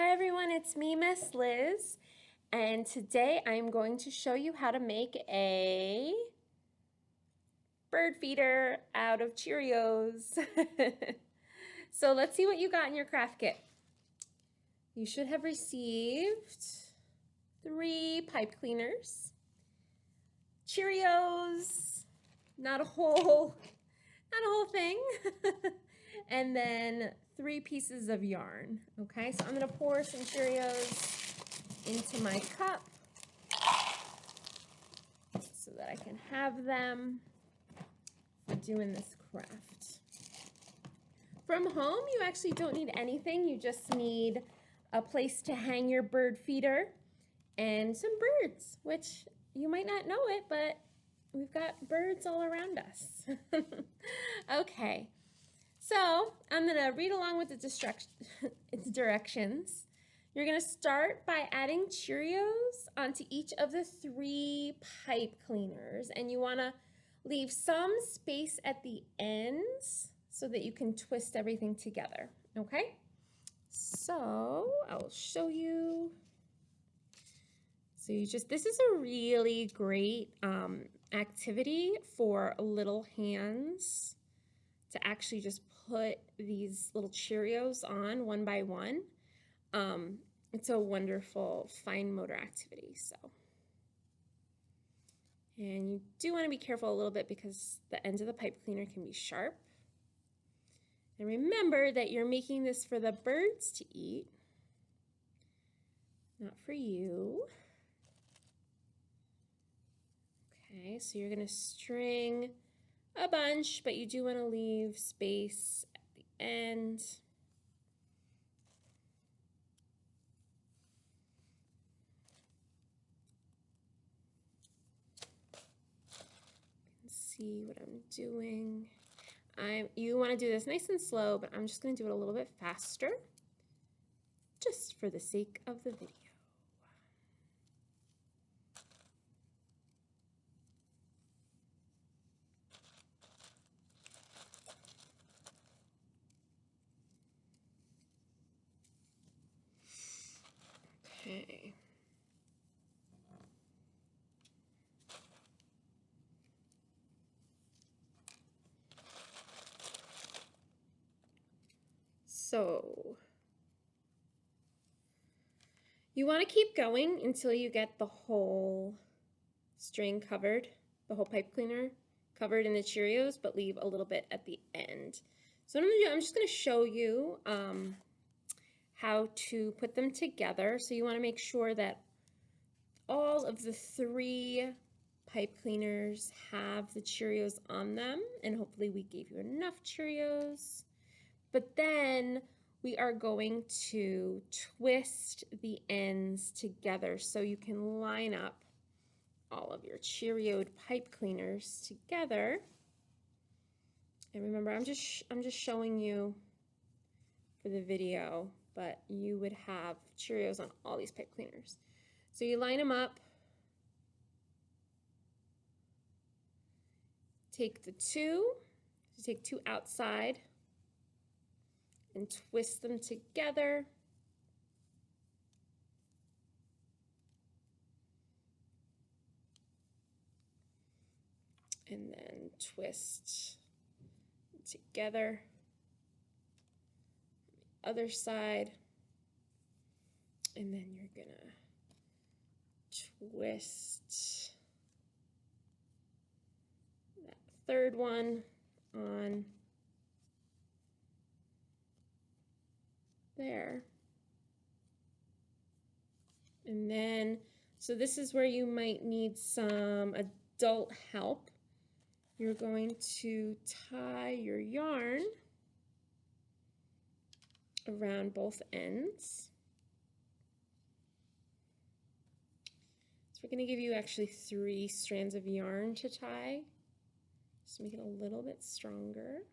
Hi everyone, it's me, Miss Liz, and today I'm going to show you how to make a bird feeder out of Cheerios. So let's see what you got in your craft kit. You should have received 3 pipe cleaners, Cheerios, not a whole thing, and then 3 pieces of yarn. Okay, so I'm gonna pour some Cheerios into my cup so that I can have them for doing this craft. From home, you actually don't need anything. You just need a place to hang your bird feeder and some birds, which you might not know it, but we've got birds all around us. Okay, so I'm gonna read along with its directions. You're gonna start by adding Cheerios onto each of the 3 pipe cleaners, and you wanna leave some space at the ends so that you can twist everything together, okay? So I'll show you. So this is a really great activity for little hands to actually just put these little Cheerios on one by one. It's a wonderful fine motor activity. And you do want to be careful a little bit because the ends of the pipe cleaner can be sharp. And remember that you're making this for the birds to eat, not for you. Okay, so you're going to string a bunch, but you do want to leave space at the end. See what I'm doing. You want to do this nice and slow, but I'm just going to do it a little bit faster just for the sake of the video. Okay. So you want to keep going until you get the whole string covered, the whole pipe cleaner covered in the Cheerios, but leave a little bit at the end. So what I'm going to do, I'm just going to show you how to put them together. So you want to make sure that all of the 3 pipe cleaners have the Cheerios on them, and hopefully we gave you enough Cheerios. But then we are going to twist the ends together so you can line up all of your Cheerioed pipe cleaners together. And remember, I'm just showing you for the video, but you would have Cheerios on all these pipe cleaners. So you line them up, take the 2, so take 2 outside and twist them together. And then twist together. Other side. And then you're gonna twist that 3rd one on there. And then, so this is where you might need some adult help. You're going to tie your yarn around both ends. So we're going to give you actually 3 strands of yarn to tie, just to make it a little bit stronger.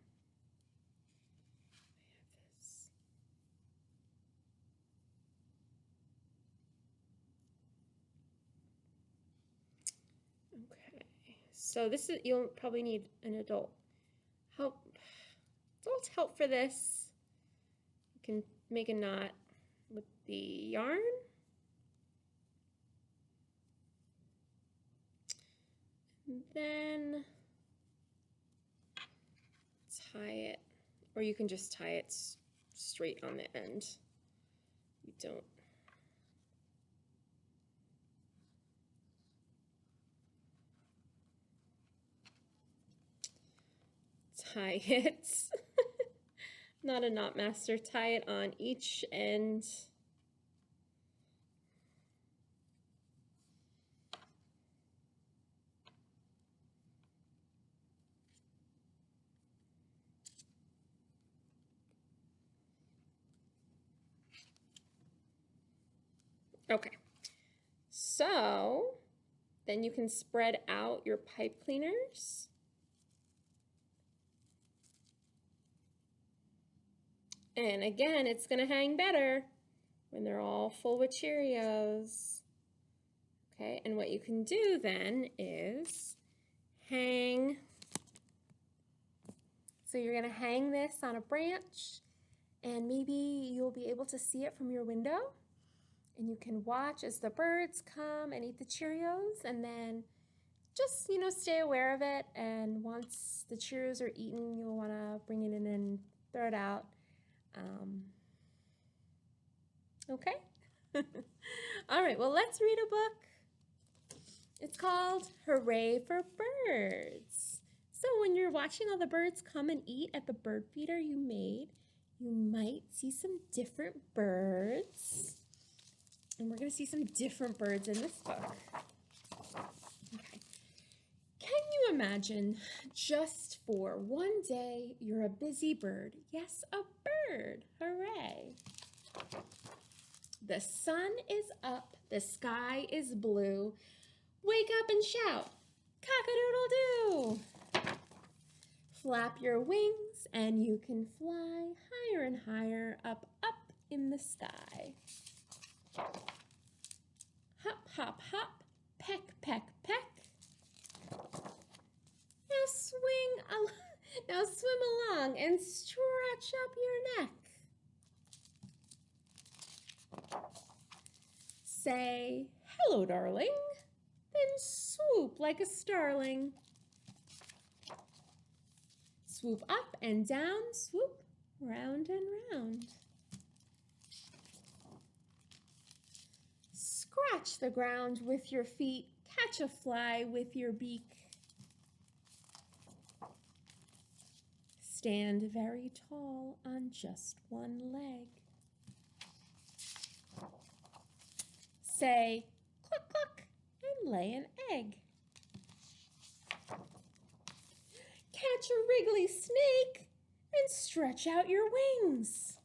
So this is, you'll probably need an adult help for this. You can make a knot with the yarn. And then tie it, or you can just tie it straight on the end. You don't. Tie it. Not a knot master. Tie it on each end. Okay, so then you can spread out your pipe cleaners. And again, it's gonna hang better when they're all full with Cheerios. Okay, and what you can do then is hang. So you're gonna hang this on a branch, and maybe you'll be able to see it from your window. And you can watch as the birds come and eat the Cheerios, and then just, you know, stay aware of it. And once the Cheerios are eaten, you'll want to bring it in and throw it out. Okay? All right, well, let's read a book. It's called Hooray for Birds. So when you're watching all the birds come and eat at the bird feeder you made, you might see some different birds. And we're going to see some different birds in this book. Okay. Can you imagine just for one day you're a busy bird? Yes, a bird. Hooray. The sun is up. The sky is blue. Wake up and shout, cock-a-doodle-doo. Flap your wings and you can fly higher and higher up in the sky. Hop, hop, hop, peck, peck, peck. Now swim along and stretch up your neck. Say, hello, darling, then swoop like a starling. Swoop up and down, swoop round and round. Scratch the ground with your feet, catch a fly with your beak. Stand very tall on just one leg. Say, cluck, cluck, and lay an egg. Catch a wriggly snake and stretch out your wings.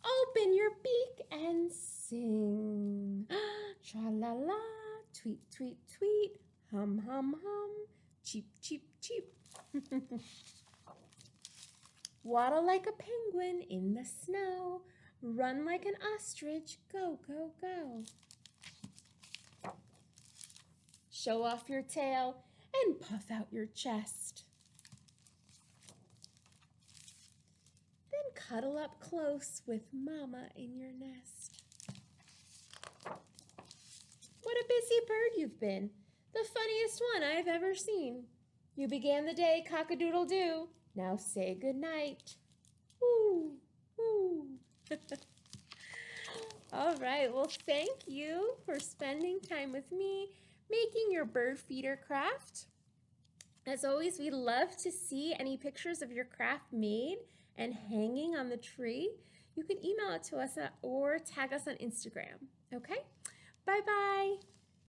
Open your beak and sing. Tra-la-la, tweet, tweet, tweet, hum, hum, hum, cheep, cheep, cheep. Waddle like a penguin in the snow. Run like an ostrich, go, go, go. Show off your tail and puff out your chest. Then cuddle up close with Mama in your nest. What a busy bird you've been. The funniest one I've ever seen. You began the day cock-a-doodle-doo. Now say goodnight. Woo, woo. All right, well, thank you for spending time with me making your bird feeder craft. As always, we love to see any pictures of your craft made and hanging on the tree. You can email it to us or tag us on Instagram. Okay, bye-bye.